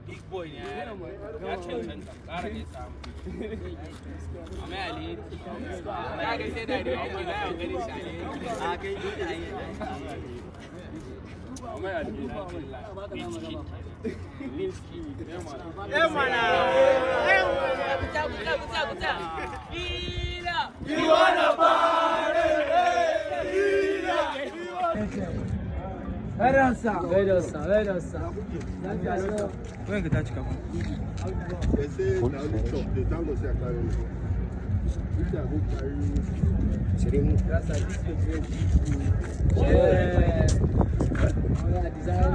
Big boy ne ya cancanta ƙara ne samu. Amma ya ne ya ga sai da yake na yau gani shi a kai duk da yi. Amma ya ne You wanna party? Vedosa. When que tá de capa? Esse na luta, de tanto se aclarou. Isso é muito caro. Seremos graças a Deus. Olha, design.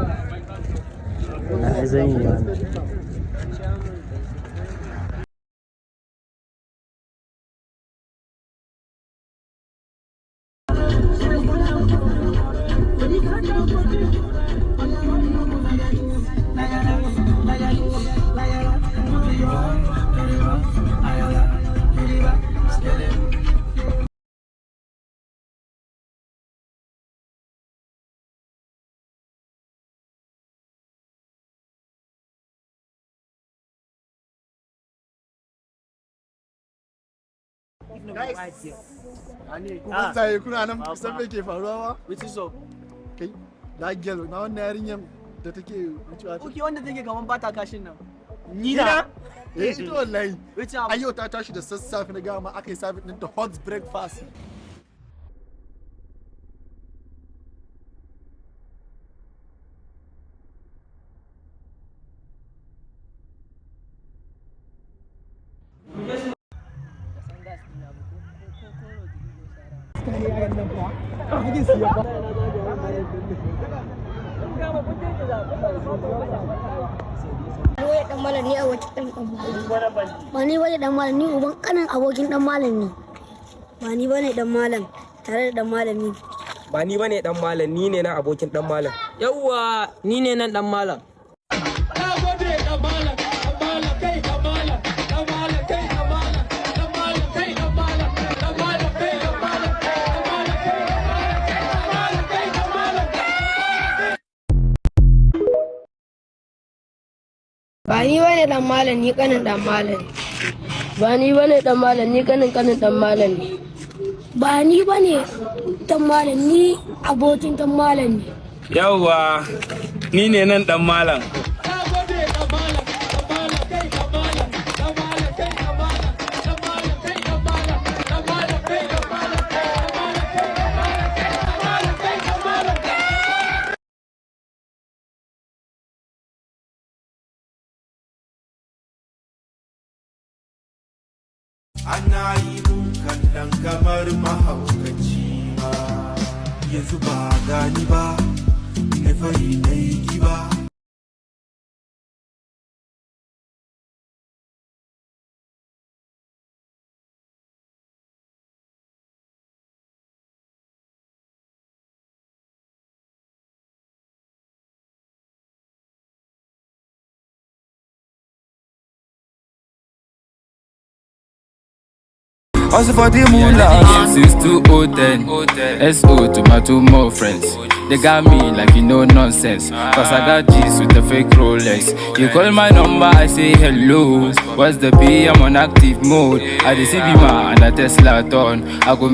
Kuma tsaye kuna nan san me ke faruwa ba? Which is so? Kai, da gyalo na wannan yarinyar da take wucewa. Okay, wanda take kaman bata kashin nan. Ni na? Ito wallahi. Which Ayo ta tashi da sassafe na gama aka yi sabit ɗin ta hot breakfast. Wai dan malam ne abokin dan ba ni bane dan malam ni uban kanin abokin dan malam ne ba ni bane dan malam tare da dan malami ba ni bane dan malam ni ne na abokin dan malam yawwa ni ne nan dan malam ba ni bane dan malam ni kanin dan malam ba ni bane dan malam ni kanin dan malam ba ni bane dan malam ni abokin dan malam ne Yawwa ni ne nan dan malam. Ana yi mun kallon kamar mahaukaci ba, yanzu ba gani ba, na fari na yi giba. Also for the moolah, since 2010, SO to my two more friends. They got me like you know nonsense, cause I got G's with the fake Rolex. You call my number, I say hello. What's the P? I'm on active mode. I the CB man and a Tesla turn. I go